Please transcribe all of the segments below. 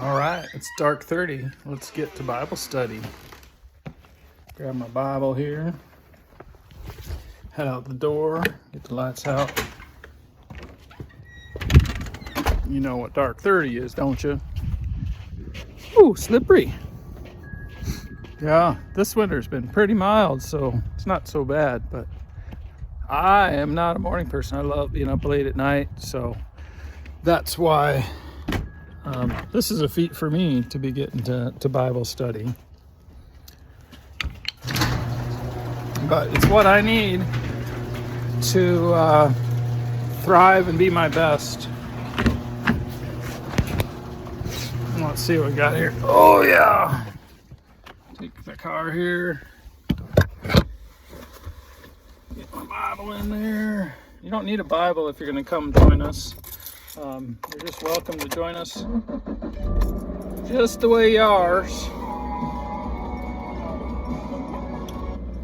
All right, it's dark 30. Let's get to Bible study. Grab my Bible here. Head out the door. Get the lights out. You know what dark 30 is, don't you? Ooh, slippery. Yeah, this winter's been pretty mild, so it's not so bad, but I am not a morning person. I love being up late at night, so that's why this is a feat for me to be getting to Bible study. But it's what I need to thrive and be my best. Let's see what we got here. Oh yeah! Take the car here. Get my Bible in there. You don't need a Bible if you're going to come join us. You're just welcome to join us just the way you are.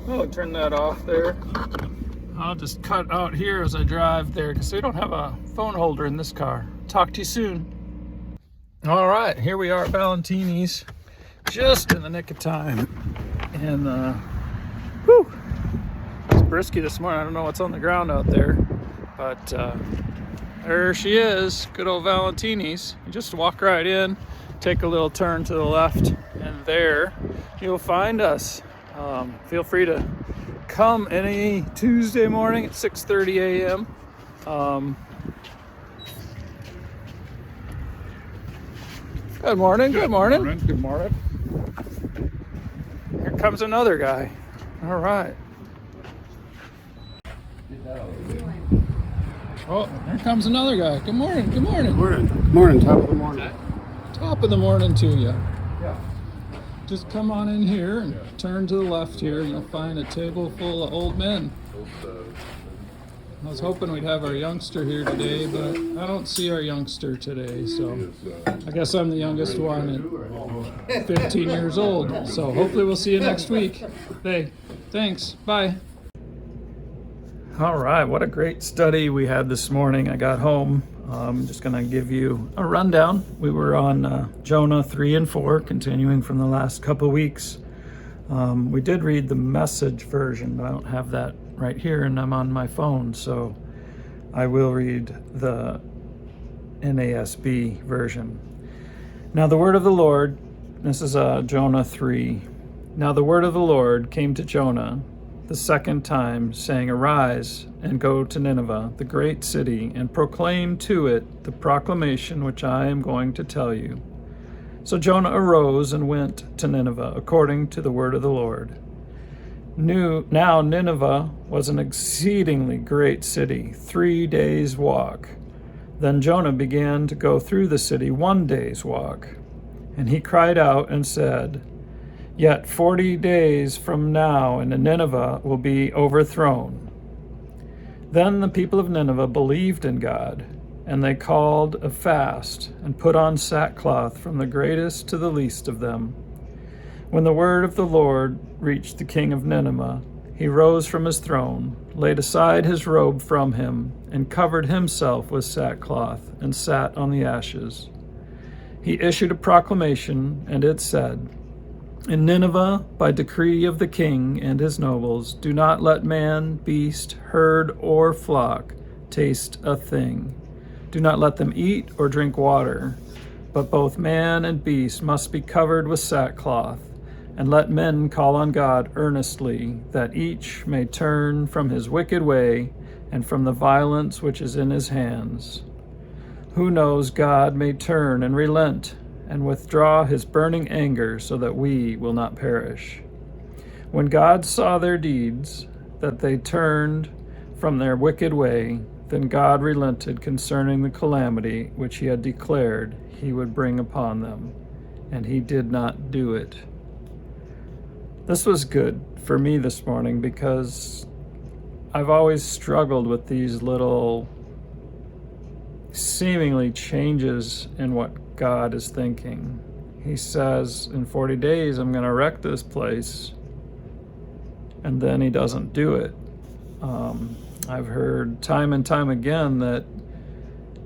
Oh, turn that off there. I'll just cut out here as I drive there because we don't have a phone holder in this car. Talk to you soon. All right, here we are at Valentini's, just in the nick of time. And whew, it's brisky this morning. I don't know what's on the ground out there, but there she is, good old Valentini's. You just walk right in, take a little turn to the left, and there you'll find us. Feel free to come any Tuesday morning at 6:30 a.m. Good morning, good morning. Good morning. Here comes another guy. All right. Oh, here comes another guy. Good morning, good morning. Morning, top of the morning. Top of the morning to you. Yeah. Just come on in here and turn to the left here, and you'll find a table full of old men. I was hoping we'd have our youngster here today, but I don't see our youngster today, so I guess I'm the youngest one at 15 years old. So hopefully we'll see you next week. Hey, thanks. Bye. All right, what a great study we had this morning. I got home. I'm just going to give you a rundown. We were on Jonah 3 and 4, continuing from the last couple weeks. We did read the Message version, but I don't have that right here, and I'm on my phone, so I will read the NASB version. Now the word of the Lord, this is Jonah 3. Now the word of the Lord came to Jonah the second time, saying, Arise and go to Nineveh, the great city, and proclaim to it the proclamation which I am going to tell you. So Jonah arose and went to Nineveh, according to the word of the Lord. Now Nineveh was an exceedingly great city, 3 days' walk. Then Jonah began to go through the city 1 day's walk. And he cried out and said, Yet 40 days from now, and Nineveh will be overthrown. Then the people of Nineveh believed in God, and they called a fast and put on sackcloth from the greatest to the least of them. When the word of the Lord reached the king of Nineveh, he rose from his throne, laid aside his robe from him, and covered himself with sackcloth, and sat on the ashes. He issued a proclamation, and it said, In Nineveh, by decree of the king and his nobles, do not let man, beast, herd, or flock taste a thing. Do not let them eat or drink water, but both man and beast must be covered with sackcloth. And let men call on God earnestly, that each may turn from his wicked way and from the violence which is in his hands. Who knows, God may turn and relent and withdraw his burning anger so that we will not perish. When God saw their deeds, that they turned from their wicked way, then God relented concerning the calamity which he had declared he would bring upon them, and he did not do it. This was good for me this morning because I've always struggled with these little seemingly changes in what God is thinking. He says, in 40 days, I'm going to wreck this place. And then he doesn't do it. I've heard time and time again that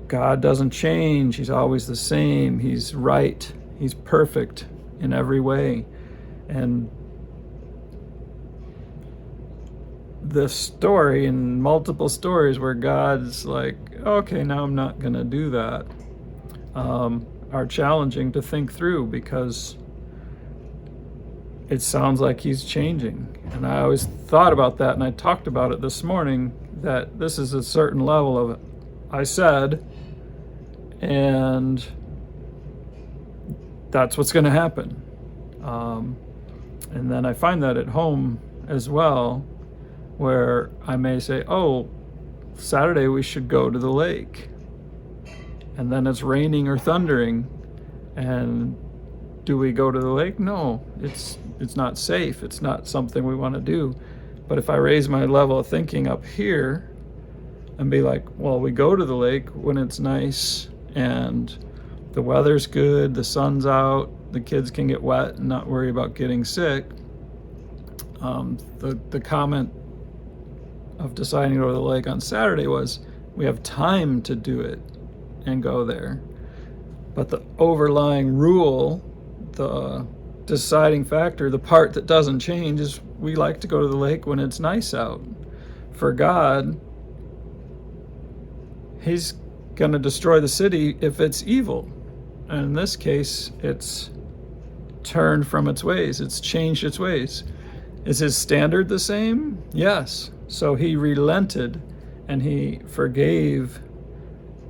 God doesn't change. He's always the same. He's right. He's perfect in every way. And the story and multiple stories where God's like, okay, now I'm not going to do that, are challenging to think through, because it sounds like he's changing. And I always thought about that, and I talked about it this morning, that this is a certain level of I said, and that's what's going to happen. And then I find that at home as well, where I may say, oh, Saturday we should go to the lake. And then it's raining or thundering. And do we go to the lake? No, it's not safe. It's not something we want to do. But if I raise my level of thinking up here and be like, well, we go to the lake when it's nice and the weather's good, the sun's out, the kids can get wet and not worry about getting sick. The comment of deciding to go to the lake on Saturday was, we have time to do it and go there. But the overlying rule, the deciding factor, the part that doesn't change, is we like to go to the lake when it's nice out. For God, he's going to destroy the city if it's evil. And in this case, it's turned from its ways. It's changed its ways. Is his standard the same? Yes. So he relented and he forgave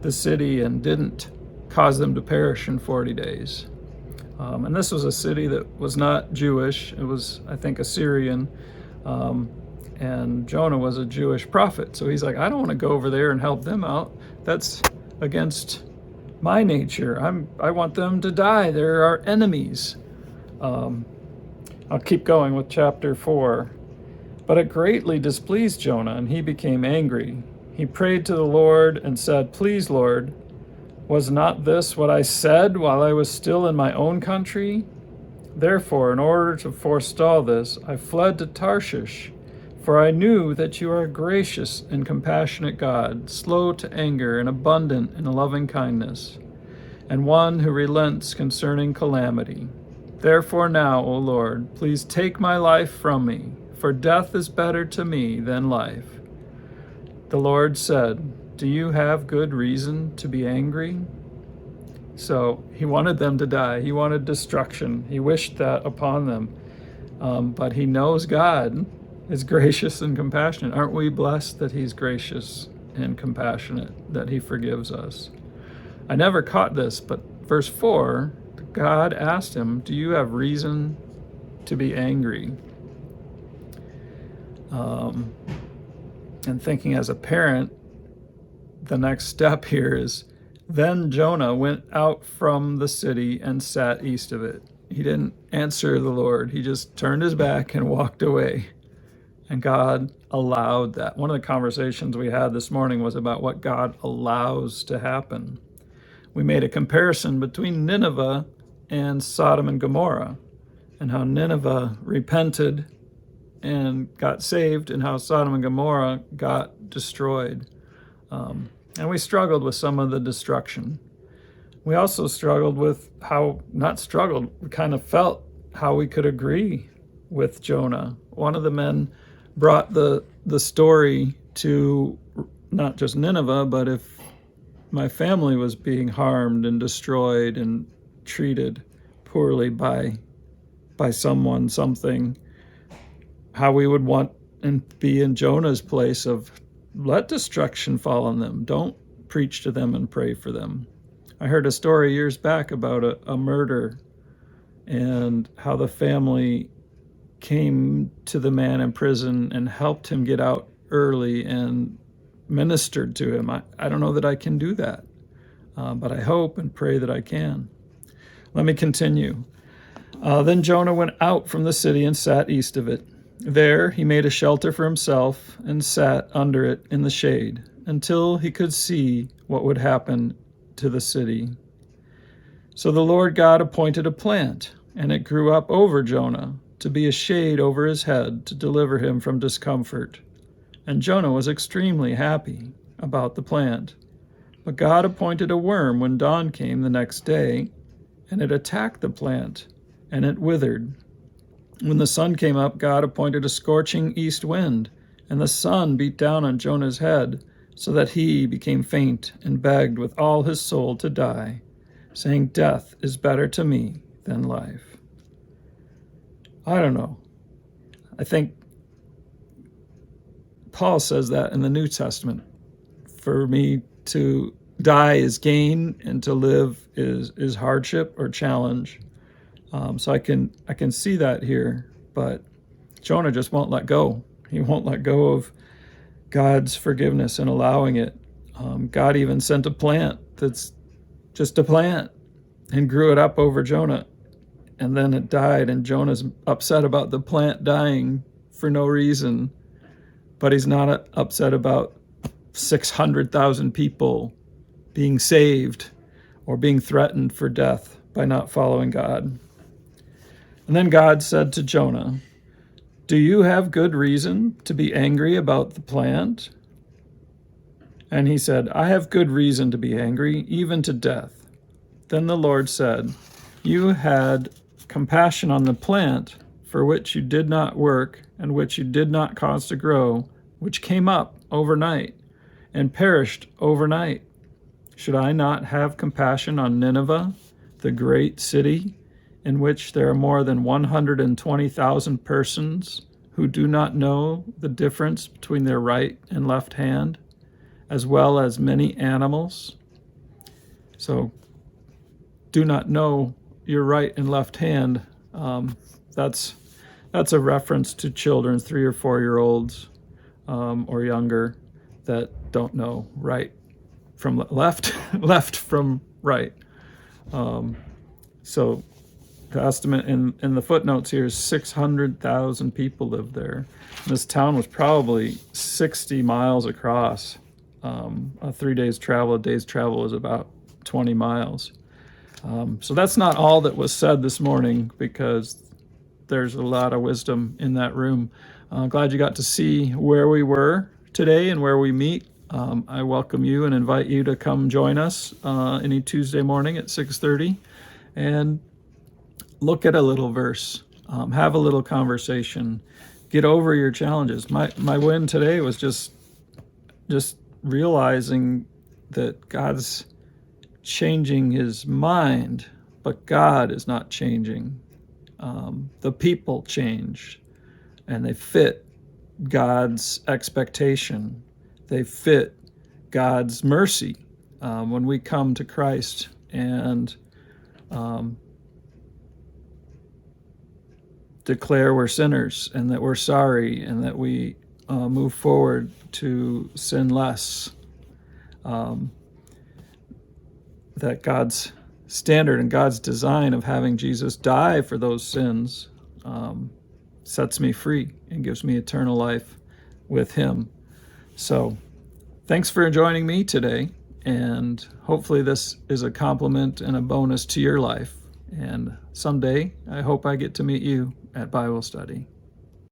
the city and didn't cause them to perish in 40 days. And this was a city that was not Jewish. It was, I think, Assyrian. And Jonah was a Jewish prophet. So he's like, I don't want to go over there and help them out. That's against my nature. I want them to die. They're our enemies. I'll keep going with chapter 4. But it greatly displeased Jonah, and he became angry. He prayed to the Lord and said, please, Lord, was not this what I said while I was still in my own country? Therefore, in order to forestall this, I fled to Tarshish, for I knew that you are a gracious and compassionate God, slow to anger and abundant in loving kindness, and one who relents concerning calamity. Therefore now, O Lord, please take my life from me, for death is better to me than life. The Lord said, do you have good reason to be angry? So he wanted them to die. He wanted destruction. He wished that upon them. But he knows God is gracious and compassionate. Aren't we blessed that he's gracious and compassionate, that he forgives us? I never caught this, but verse 4, God asked him, do you have reason to be angry? And thinking as a parent, the next step here is, then Jonah went out from the city and sat east of it. He didn't answer the Lord. He just turned his back and walked away. And God allowed that. One of the conversations we had this morning was about what God allows to happen. We made a comparison between Nineveh and Sodom and Gomorrah, and how Nineveh repented and got saved, and how Sodom and Gomorrah got destroyed. And we struggled with some of the destruction. We also struggled with we kind of felt how we could agree with Jonah. One of the men brought the story to not just Nineveh, but if my family was being harmed and destroyed and treated poorly by someone, something, how we would want and be in Jonah's place of, let destruction fall on them. Don't preach to them and pray for them. I heard a story years back about a murder and how the family came to the man in prison and helped him get out early and ministered to him. I don't know that I can do that, but I hope and pray that I can. Let me continue. Then Jonah went out from the city and sat east of it. There he made a shelter for himself and sat under it in the shade until he could see what would happen to the city. So the Lord God appointed a plant, and it grew up over Jonah to be a shade over his head to deliver him from discomfort. And Jonah was extremely happy about the plant. But God appointed a worm when dawn came the next day, and it attacked the plant, and it withered. When the sun came up, God appointed a scorching east wind, and the sun beat down on Jonah's head, so that he became faint and begged with all his soul to die, saying, "Death is better to me than life." I don't know. I think Paul says that in the New Testament. For me to die is gain, and to live is hardship or challenge. So I can see that here, but Jonah just won't let go. He won't let go of God's forgiveness and allowing it. God even sent a plant that's just a plant and grew it up over Jonah, and then it died, and Jonah's upset about the plant dying for no reason, but he's not upset about 600,000 people being saved or being threatened for death by not following God. And then God said to Jonah, "Do you have good reason to be angry about the plant?" And he said, "I have good reason to be angry, even to death." Then the Lord said, "You had compassion on the plant for which you did not work and which you did not cause to grow, which came up overnight and perished overnight. Should I not have compassion on Nineveh, the great city, in which there are more than 120,000 persons who do not know the difference between their right and left hand, as well as many animals?" So, do not know your right and left hand. That's a reference to children, 3 or 4-year-olds or younger, that don't know right from left, left from right. So the estimate in the footnotes here is 600,000 people live there. And this town was probably 60 miles across. A 3 days travel, a day's travel is about 20 miles. So that's not all that was said this morning, because there's a lot of wisdom in that room. I'm glad you got to see where we were today and where we meet. I welcome you and invite you to come join us any Tuesday morning at 6:30 and look at a little verse, have a little conversation, get over your challenges. My win today was just realizing that God's changing his mind, but God is not changing. The people change, and they fit God's expectation. They fit God's mercy when we come to Christ and declare we're sinners and that we're sorry and that we move forward to sin less. That God's standard and God's design of having Jesus die for those sins sets me free and gives me eternal life with him. So thanks for joining me today, and hopefully this is a compliment and a bonus to your life. And someday I hope I get to meet you at Bible study.